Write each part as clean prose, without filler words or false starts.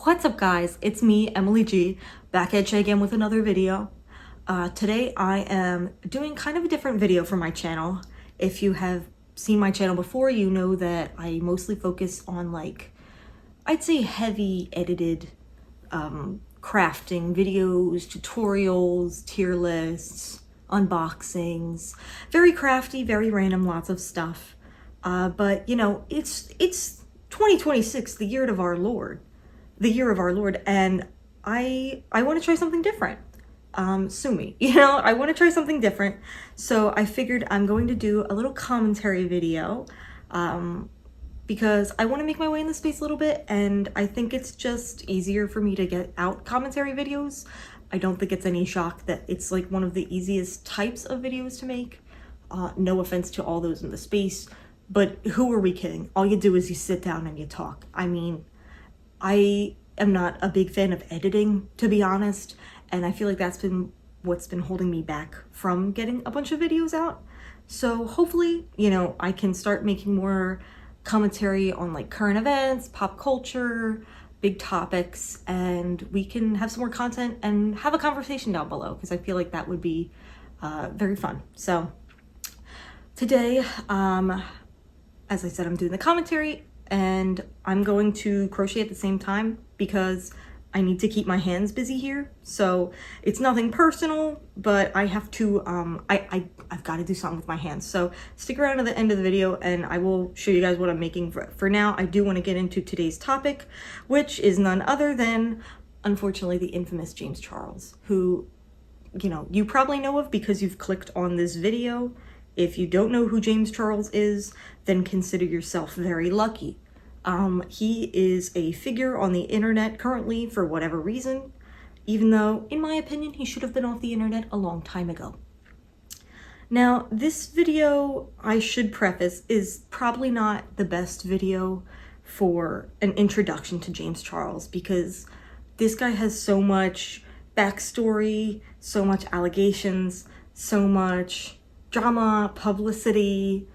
What's up guys, it's me, Emily G, back at you again with another video. Today I am doing kind of a different video for my channel. If you have seen my channel before, you know that I mostly focus on I'd say heavy edited crafting videos, tutorials, tier lists, unboxings, very crafty, very random, lots of stuff. But you know, it's 2026, the year of our Lord. And I want to try something different. Sue me, I want to try something different. So I figured I'm going to do a little commentary video, because I want to make my way in the space a little bit, and I think it's just easier for me to get out commentary videos. I don't think it's any shock that it's like one of the easiest types of videos to make. No offense to all those in the space, but who are we kidding? All you do is you sit down and you talk. I mean, I am not a big fan of editing, to be honest, and I feel like that's been what's been holding me back from getting a bunch of videos out. So hopefully, I can start making more commentary on current events, pop culture, big topics, and we can have some more content and have a conversation down below, because I feel like that would be very fun. So today, as I said, I'm doing the commentary, and I'm going to crochet at the same time because I need to keep my hands busy here. So it's nothing personal, but I have to, I've got to do something with my hands. So stick around to the end of the video and I will show you guys what I'm making. For now, I do want to get into today's topic, which is none other than, unfortunately, the infamous James Charles, who, you probably know of because you've clicked on this video. If you don't know who James Charles is, then consider yourself very lucky. He is a figure on the internet currently for whatever reason, even though, in my opinion, he should have been off the internet a long time ago. Now, this video, I should preface, is probably not the best video for an introduction to James Charles, because this guy has so much backstory, so much allegations, so much drama, publicity,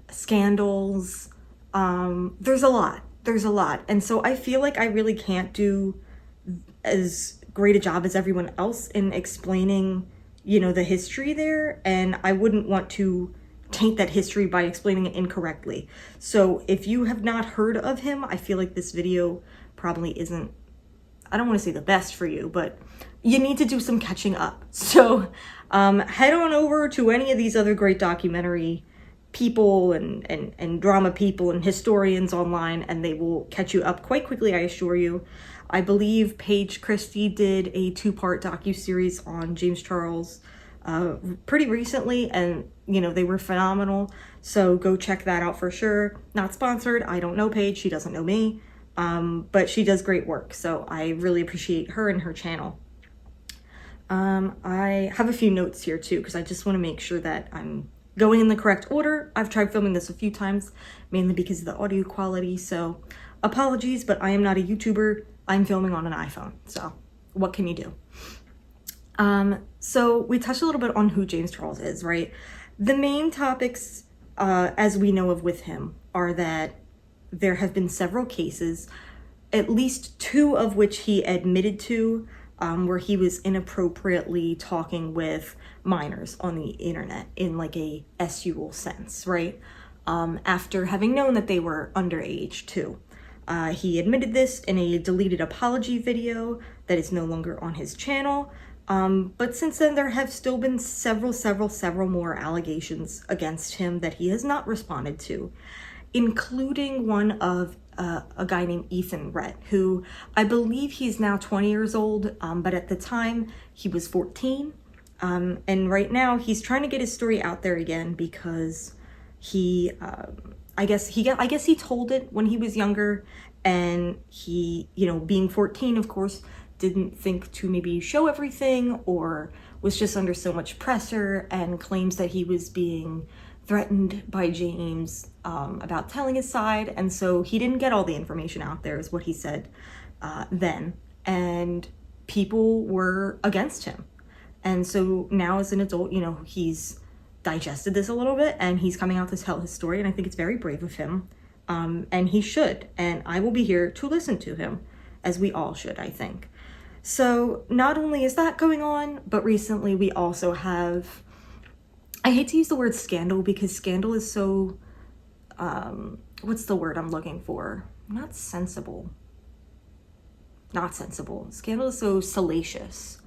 scandals. There's a lot. And so I feel like I really can't do as great a job as everyone else in explaining, the history there. And I wouldn't want to taint that history by explaining it incorrectly. So if you have not heard of him, I feel like this video probably isn't, I don't want to say the best for you, but you need to do some catching up. So head on over to any of these other great documentary people and drama people and historians online, and they will catch you up quite quickly, I assure you. I believe Paige Christie did a 2-part docuseries on James Charles pretty recently, and they were phenomenal. So go check that out for sure. Not sponsored. I don't know Paige. She doesn't know me. But she does great work, so I really appreciate her and her channel. I have a few notes here too, because I just want to make sure that I'm going in the correct order. I've tried filming this a few times, mainly because of the audio quality, so apologies, but I am not a YouTuber. I'm filming on an iPhone, so what can you do? So we touched a little bit on who James Charles is, right? The main topics, as we know of with him, are that there have been several cases, at least 2 of which he admitted to, where he was inappropriately talking with minors on the internet in a sexual sense, right? After having known that they were underage too. He admitted this in a deleted apology video that is no longer on his channel. But since then, there have still been several more allegations against him that he has not responded to, including one of a guy named Ethan Rhett, who I believe he's now 20 years old, but at the time he was 14. And right now he's trying to get his story out there again because he, I guess he told it when he was younger, and he, being 14, of course, didn't think to maybe show everything, or was just under so much pressure, and claims that he was being threatened by James about telling his side, and so he didn't get all the information out there, is what he said then, and people were against him. And so now as an adult, he's digested this a little bit, and he's coming out to tell his story, and I think it's very brave of him, and he should, and I will be here to listen to him. as we all should, I think. So not only is that going on, but recently we also have, I hate to use the word scandal because scandal is so, what's the word I'm looking for? Not sensible. Scandal is so salacious.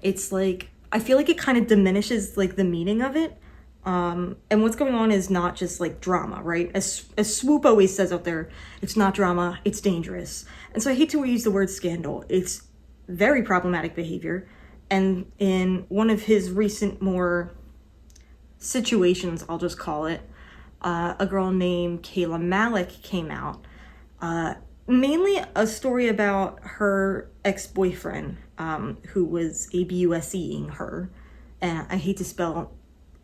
It's like, I feel like it kind of diminishes like the meaning of it. And what's going on is not just like drama, right? As Swoop always says out there, it's not drama, it's dangerous. And so I hate to use the word scandal. It's very problematic behavior. And in one of his recent more situations, I'll just call it, a girl named Kayla Malik came out. Mainly a story about her ex-boyfriend, who was ABUSCing her. And I hate to spell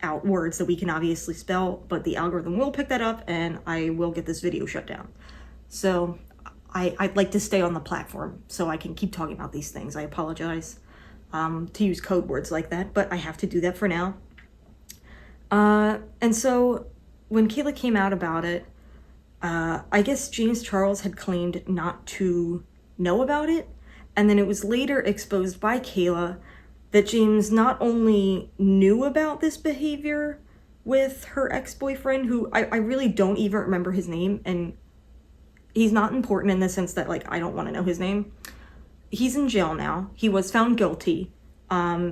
out words that we can obviously spell, but the algorithm will pick that up and I will get this video shut down. So I'd like to stay on the platform so I can keep talking about these things. I apologize to use code words like that, but I have to do that for now. And so when Kayla came out about it, I guess James Charles had claimed not to know about it, and then it was later exposed by Kayla that James not only knew about this behavior with her ex-boyfriend, who I really don't even remember his name, and he's not important in the sense that, like, I don't want to know his name. He's in jail now. He was found guilty.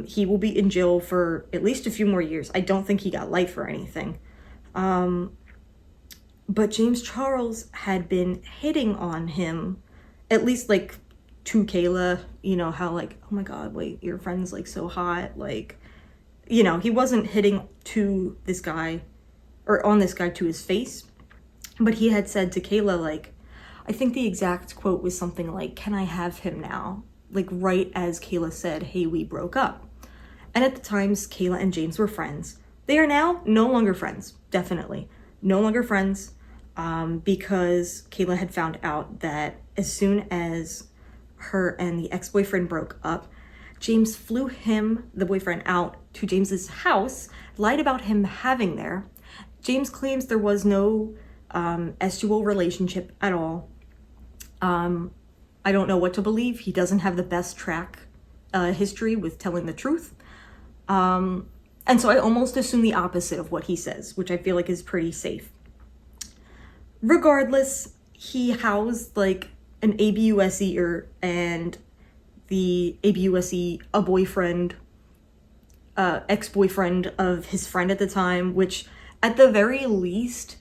He will be in jail for at least a few more years. I don't think he got life or anything. But James Charles had been hitting on him, at least, like, to Kayla, you know, how, like, oh my god, wait, your friend's, like, so hot, like, you know, he wasn't hitting to this guy, or on this guy to his face, but he had said to Kayla, like, I think the exact quote was something like, can I have him now? Like, right as Kayla said, hey, we broke up. And at the times, Kayla and James were friends. They are now no longer friends, definitely. No longer friends, because Kayla had found out that as soon as her and the ex-boyfriend broke up, James flew him, the boyfriend, out to James's house, lied about him having there. James claims there was no sexual relationship at all. I don't know what to believe. He doesn't have the best track history with telling the truth. And so I almost assume the opposite of what he says, which I feel like is pretty safe. Regardless, he housed like an ABUSCer and the ABUSC, a boyfriend, ex-boyfriend of his friend at the time, which at the very least,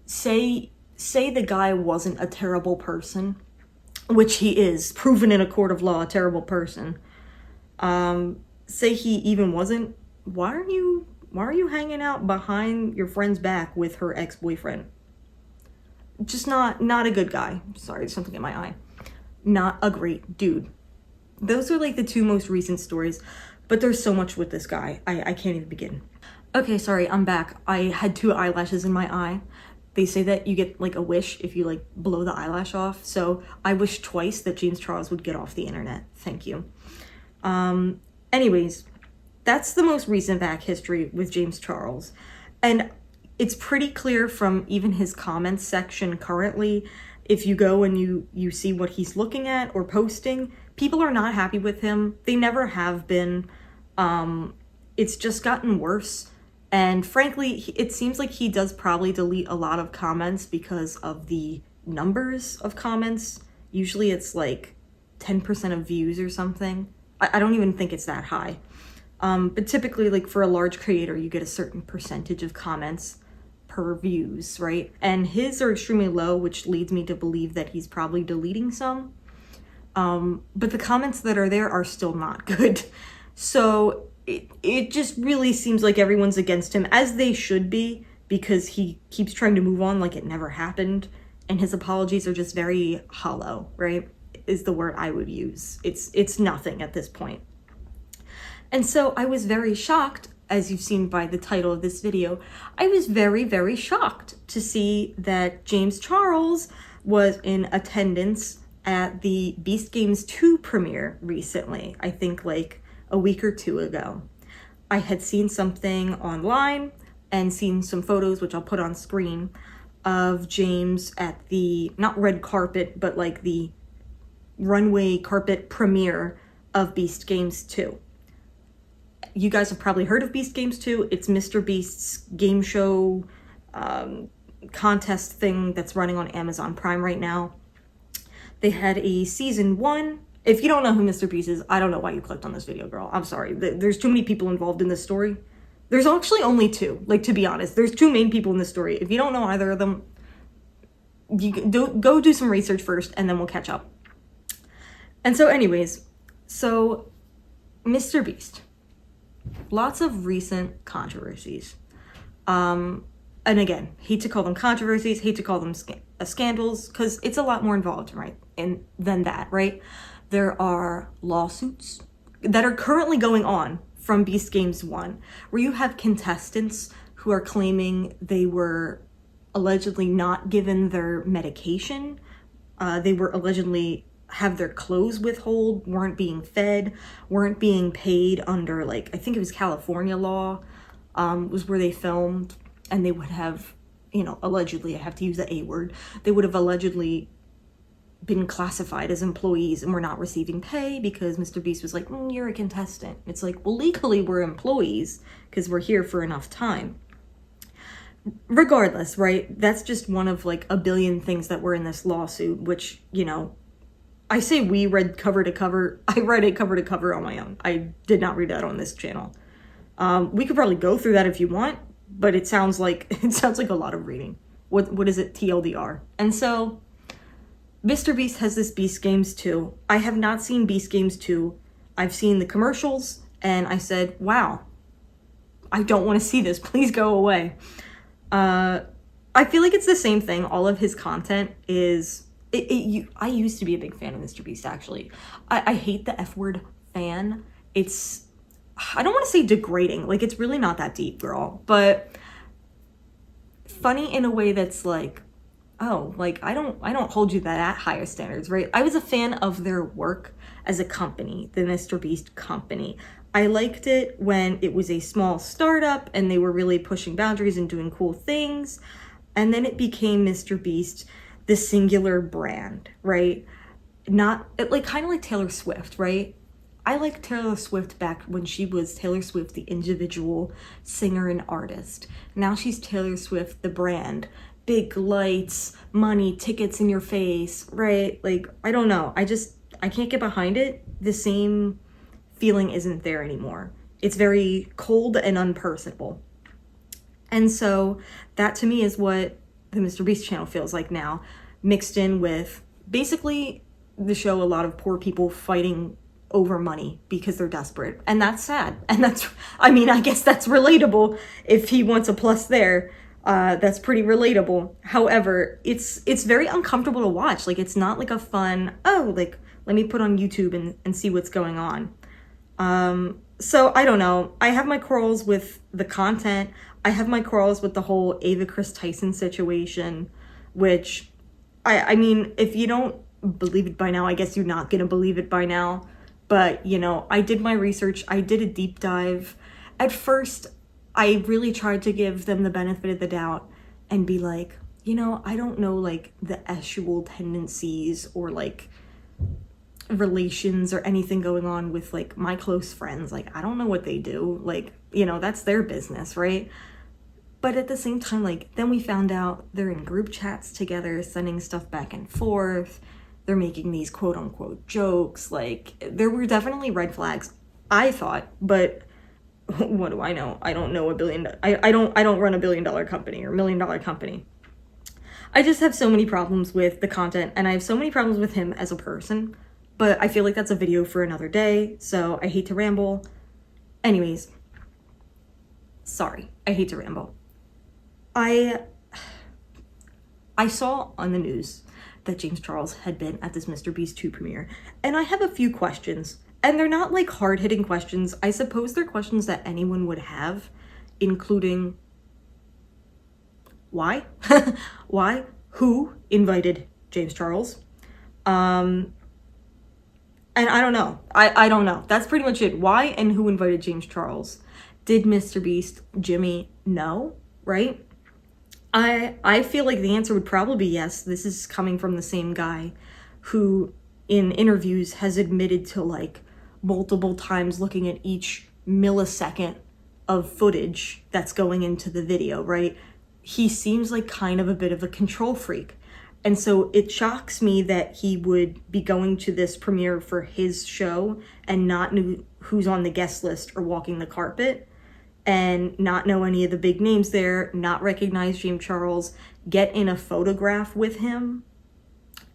say the guy wasn't a terrible person, which he is, proven in a court of law, a terrible person. Say he even wasn't, why are you hanging out behind your friend's back with her ex-boyfriend? Just not a good guy. Sorry, there's something in my eye. Not a great dude. Those are like the two most recent stories, but there's so much with this guy. I can't even begin. Okay, sorry, I'm back. I had 2 eyelashes in my eye. They say that you get like a wish if you like blow the eyelash off. So I wish twice that James Charles would get off the internet. Thank you. Anyways, that's the most recent back history with James Charles. And it's pretty clear from even his comments section currently, if you go and you see what he's looking at or posting, people are not happy with him. They never have been. It's just gotten worse. And frankly, it seems like he does probably delete a lot of comments because of the numbers of comments. Usually it's like 10% of views or something. I don't even think it's that high. But typically, like for a large creator, you get a certain percentage of comments per views, right? And his are extremely low, which leads me to believe that he's probably deleting some. But the comments that are there are still not good. So it just really seems like everyone's against him, as they should be, because he keeps trying to move on like it never happened. And his apologies are just very hollow, right? Is the word I would use. It's nothing at this point. And so I was very shocked, as you've seen by the title of this video, I was very, very shocked to see that James Charles was in attendance at the Beast Games 2 premiere recently, I think like a week or 2 ago. I had seen something online and seen some photos, which I'll put on screen, of James at the, not red carpet, but like the runway carpet premiere of Beast Games 2. You guys have probably heard of Beast Games 2. It's Mr. Beast's game show contest thing that's running on Amazon Prime right now. They had a season 1. If you don't know who Mr. Beast is, I don't know why you clicked on this video, girl. I'm sorry. There's too many people involved in this story. There's actually only 2. Like, to be honest, there's 2 main people in this story. If you don't know either of them, you go do some research first, and then we'll catch up. And so anyways, so Mr. Beast, lots of recent controversies. And again, hate to call them controversies, hate to call them scandals, because it's a lot more involved, right? Than that, right? There are lawsuits that are currently going on from Beast Games 1, where you have contestants who are claiming they were allegedly not given their medication. They were allegedly have their clothes withhold, weren't being fed, weren't being paid under, like, I think it was California law, was where they filmed. And they would have, you know, allegedly, I have to use the A word, they would have allegedly been classified as employees and were not receiving pay because Mr. Beast was like, you're a contestant. It's like, well, legally we're employees because we're here for enough time. Regardless, right? That's just one of like a billion things that were in this lawsuit, which, you know, I say we read cover to cover. I read it cover to cover on my own. I did not read that on this channel. We could probably go through that if you want. But it sounds like a lot of reading. What is it? TLDR. And so Mr. Beast has this Beast Games 2. I have not seen Beast Games 2. I've seen the commercials and I said, wow, I don't want to see this. Please go away. I feel like it's the same thing. All of his content is I used to be a big fan of Mr. Beast, actually. I hate the F word fan. I don't want to say degrading, like it's really not that deep, girl, but funny in a way that's like, oh, like I don't hold you that at higher standards, right? I was a fan of their work as a company, the Mr. Beast company. I liked it when it was a small startup and they were really pushing boundaries and doing cool things. And then it became Mr. Beast, the singular brand, right? Not like kind of like Taylor Swift, right? I like Taylor Swift back when she was Taylor Swift, the individual singer and artist. Now she's Taylor Swift, the brand. Big lights, money, tickets in your face, right? Like, I don't know. I can't get behind it. The same feeling isn't there anymore. It's very cold and unpersonable. And so that to me is what the Mr. Beast channel feels like now, mixed in with basically the show a lot of poor people fighting over money because they're desperate. And that's sad. And I guess that's relatable. If he wants a plus there, that's pretty relatable. However, it's very uncomfortable to watch. Like, it's not like a fun, oh, like, let me put on YouTube and see what's going on. So I don't know. I have my quarrels with the content. I have my quarrels with the whole Ava Chris Tyson situation, which I mean, if you don't believe it by now, I guess you're not gonna believe it by now. But, you know, I did my research. I did a deep dive. At first, I really tried to give them the benefit of the doubt and be like, you know, I don't know, like, the sexual tendencies or, like, relations or anything going on with, like, my close friends. Like, I don't know what they do. Like, you know, that's their business, right? But at the same time, like, then we found out they're in group chats together, sending stuff back and forth. They're making these quote unquote jokes. Like, there were definitely red flags, I thought, but what do I know? I don't know I don't run $1 billion company or $1 million company. I just have so many problems with the content and I have so many problems with him as a person, but I feel like that's a video for another day. So I hate to ramble. Anyways, sorry, I hate to ramble. I saw on the news that James Charles had been at this Mr. Beast 2 premiere. And I have a few questions. And they're not like hard-hitting questions. I suppose they're questions that anyone would have, including why? Why? Who invited James Charles? And I don't know. I don't know. That's pretty much it. Why and who invited James Charles? Did Mr. Beast, Jimmy know? Right? I feel like the answer would probably be yes. This is coming from the same guy who in interviews has admitted to like multiple times looking at each millisecond of footage that's going into the video, right? He seems like kind of a bit of a control freak. And so it shocks me that he would be going to this premiere for his show and not know who's on the guest list or walking the carpet, and not know any of the big names there, not recognize James Charles, get in a photograph with him,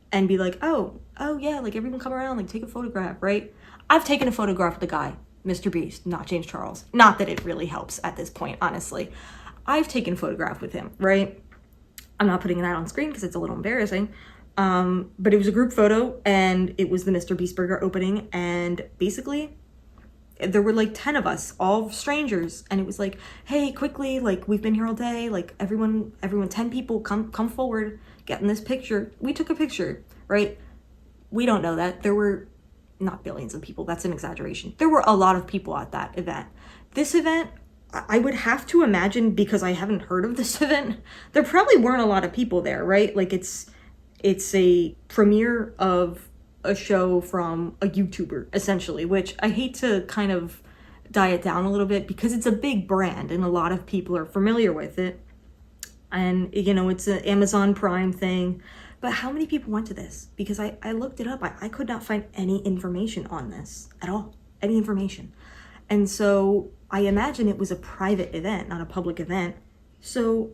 and be like, oh yeah, like everyone come around, like take a photograph, right? I've taken a photograph with the guy, Mr. Beast, not James Charles. Not that it really helps at this point, honestly. I've taken a photograph with him, right? I'm not putting that on screen because it's a little embarrassing. But it was a group photo, and it was the Mr. Beast Burger opening, and basically there were like 10 of us, all strangers, and it was like, hey, quickly, like we've been here all day, like everyone 10 people come forward, get in this picture. We took a picture, right? We don't know that there were not billions of people, that's an exaggeration. There were a lot of people at that event. This event, I would have to imagine, because I haven't heard of this event, there probably weren't a lot of people there, right? Like it's a premiere of a show from a YouTuber, essentially, which I hate to kind of die it down a little bit because it's a big brand and a lot of people are familiar with it. And, you know, it's an Amazon Prime thing. But how many people went to this? Because I looked it up. I could not find any information on this at all. Any information. And so I imagine it was a private event, not a public event. So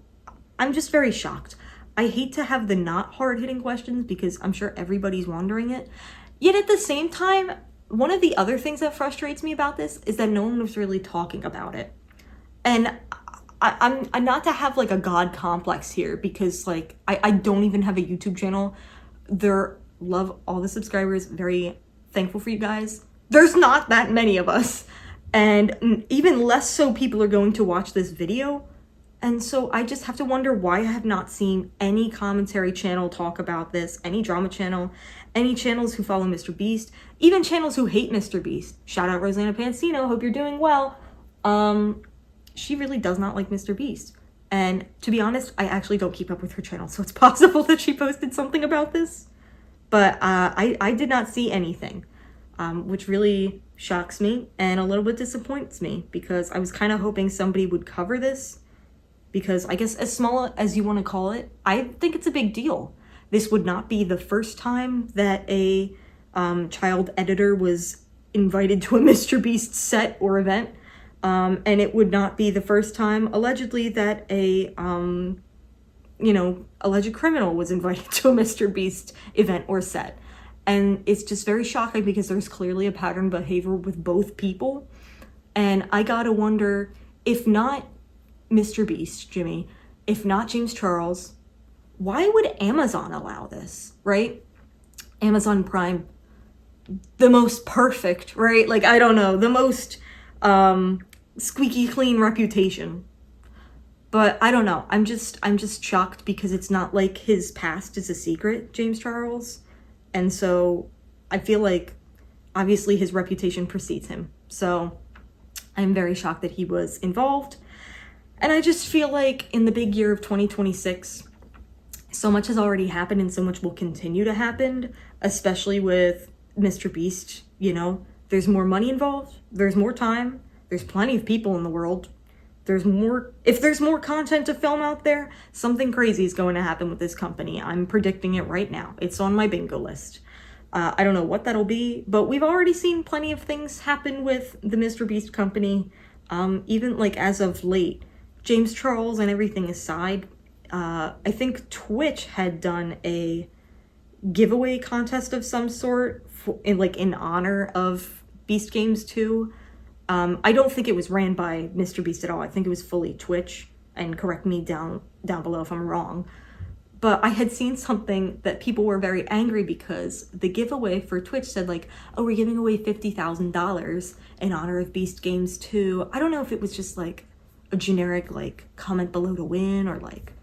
I'm just very shocked. I hate to have the not hard-hitting questions because I'm sure everybody's wondering it. Yet at the same time, one of the other things that frustrates me about this is that no one was really talking about it. And I'm not to have like a god complex here because like I don't even have a YouTube channel. Love all the subscribers, very thankful for you guys. There's not that many of us, and even less so people are going to watch this video. And so I just have to wonder why I have not seen any commentary channel talk about this, any drama channel, any channels who follow Mr. Beast, even channels who hate Mr. Beast. Shout out Rosanna Pansino, hope you're doing well. She really does not like Mr. Beast. And to be honest, I actually don't keep up with her channel, so it's possible that she posted something about this. But I did not see anything, which really shocks me and a little bit disappoints me because I was kind of hoping somebody would cover this because I guess as small as you want to call it, I think it's a big deal. This would not be the first time that a child editor was invited to a Mr. Beast set or event. And it would not be the first time, allegedly, that a, alleged criminal was invited to a Mr. Beast event or set. And it's just very shocking because there's clearly a pattern behavior with both people. And I gotta wonder, if not Mr. Beast, Jimmy, if not James Charles, why would Amazon allow this, right? Amazon Prime, the most perfect, right? Like, I don't know, the most, squeaky clean reputation. But I don't know. I'm just shocked because it's not like his past is a secret, James Charles. And so I feel like obviously his reputation precedes him. So I'm very shocked that he was involved. And I just feel like in the big year of 2026, so much has already happened and so much will continue to happen, especially with Mr. Beast. You know, there's more money involved, there's more time, there's plenty of people in the world. If there's more content to film out there, something crazy is going to happen with this company. I'm predicting it right now. It's on my bingo list. I don't know what that'll be, but we've already seen plenty of things happen with the Mr. Beast company. Even like as of late, James Charles and everything aside, I think Twitch had done a giveaway contest of some sort in honor of Beast Games 2. I don't think it was ran by Mr. Beast at all. I think it was fully Twitch, and correct me down below if I'm wrong. But I had seen something that people were very angry because the giveaway for Twitch said like, oh, we're giving away $50,000 in honor of Beast Games 2. I don't know if it was just like a generic like comment below to win or like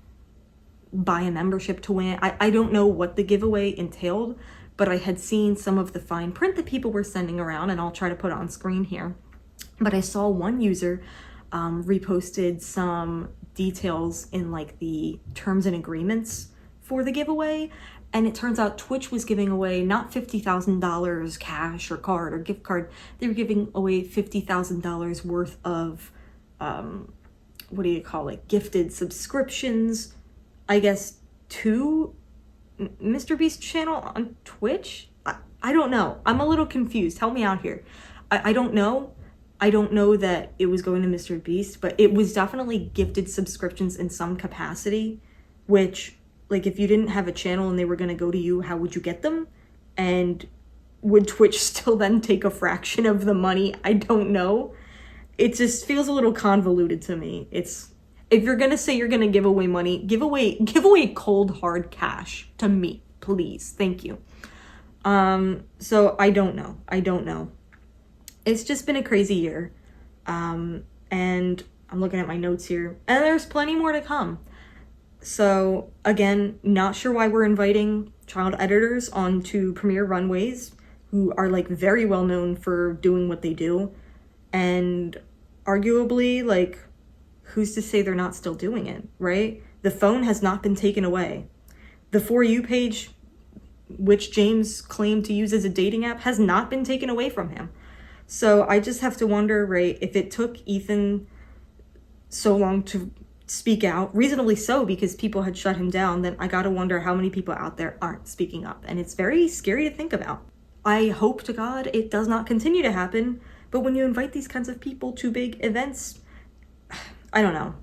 buy a membership to win. I don't know what the giveaway entailed, but I had seen some of the fine print that people were sending around, and I'll try to put it on screen here. But I saw one user reposted some details in like the terms and agreements for the giveaway, And it turns out Twitch was giving away not $50,000 cash or card or gift card. They were giving away $50,000 worth of, what do you call it? Gifted subscriptions, I guess, to Mr. Beast's channel on Twitch. I don't know. I'm a little confused. Help me out here. I don't know. I don't know that it was going to Mr. Beast, but it was definitely gifted subscriptions in some capacity, which, like, if you didn't have a channel and they were going to go to you, how would you get them? And would Twitch still then take a fraction of the money? I don't know. It just feels a little convoluted to me. It's, if you're going to say you're going to give away money, give away cold hard cash to me, please. Thank you. So I don't know. It's just been a crazy year. And I'm looking at my notes here, and there's plenty more to come. So again, not sure why we're inviting child editors onto Premiere Runways, who are like very well known for doing what they do. And arguably, like, who's to say they're not still doing it, right? The phone has not been taken away. The For You page, which James claimed to use as a dating app, has not been taken away from him. So I just have to wonder, right, if it took Ethan so long to speak out, reasonably so, because people had shut him down, then I gotta wonder how many people out there aren't speaking up. And it's very scary to think about. I hope to God it does not continue to happen, but when you invite these kinds of people to big events, I don't know.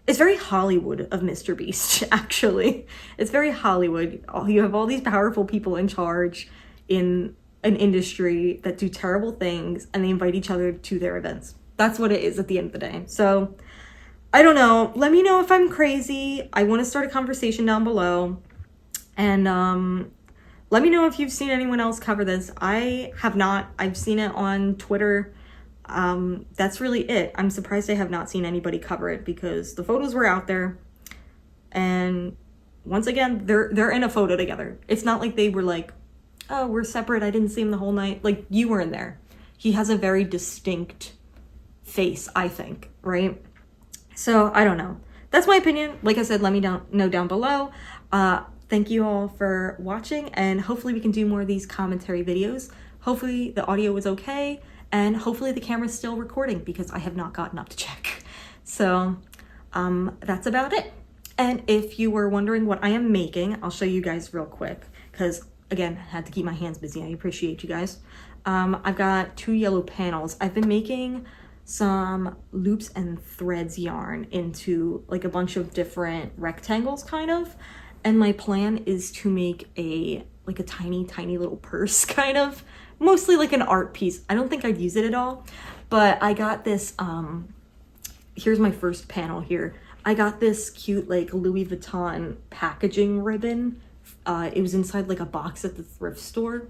It's very Hollywood of Mr. Beast, actually. It's very Hollywood. You have all these powerful people in charge in an industry that do terrible things, and they invite each other to their events. That's what it is at the end of the day. So I don't know. Let me know if I'm crazy. I want to start a conversation down below. And let me know if you've seen anyone else cover this. I have not. I've seen it on Twitter. That's really it. I'm surprised I have not seen anybody cover it, because the photos were out there. And once again, they're in a photo together. It's not like they were like, oh, we're separate, I didn't see him the whole night. Like, you were in there. He has a very distinct face, I think, right? So, I don't know. That's my opinion. Like I said, let me know down below. Thank you all for watching, and hopefully we can do more of these commentary videos. Hopefully the audio was okay, and hopefully the camera's still recording, because I have not gotten up to check. So, that's about it. And if you were wondering what I am making, I'll show you guys real quick, because again, I had to keep my hands busy. I appreciate you guys. I've got 2 yellow panels. I've been making some loops and threads yarn into like a bunch of different rectangles, kind of. And my plan is to make a tiny, tiny little purse, kind of. Mostly like an art piece. I don't think I'd use it at all. But I got this, here's my first panel here. I got this cute like Louis Vuitton packaging ribbon. It was inside like a box at the thrift store,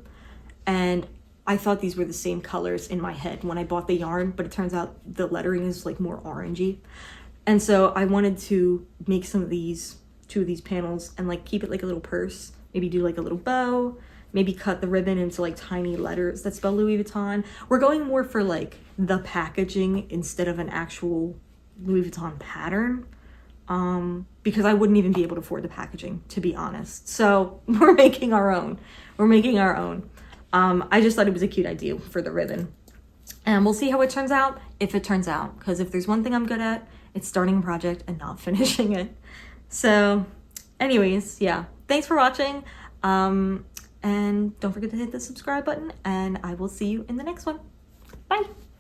and I thought these were the same colors in my head when I bought the yarn, but it turns out the lettering is like more orangey. And so I wanted to make some of these, 2 of these panels, and like keep it like a little purse, maybe do like a little bow, maybe cut the ribbon into like tiny letters that spell Louis Vuitton. We're going more for like the packaging instead of an actual Louis Vuitton pattern. Because I wouldn't even be able to afford the packaging, to be honest. So we're making our own. I just thought it was a cute idea for the ribbon. And we'll see how it turns out, if it turns out. Because if there's one thing I'm good at, it's starting a project and not finishing it. So anyways, yeah. Thanks for watching. And don't forget to hit the subscribe button. And I will see you in the next one. Bye.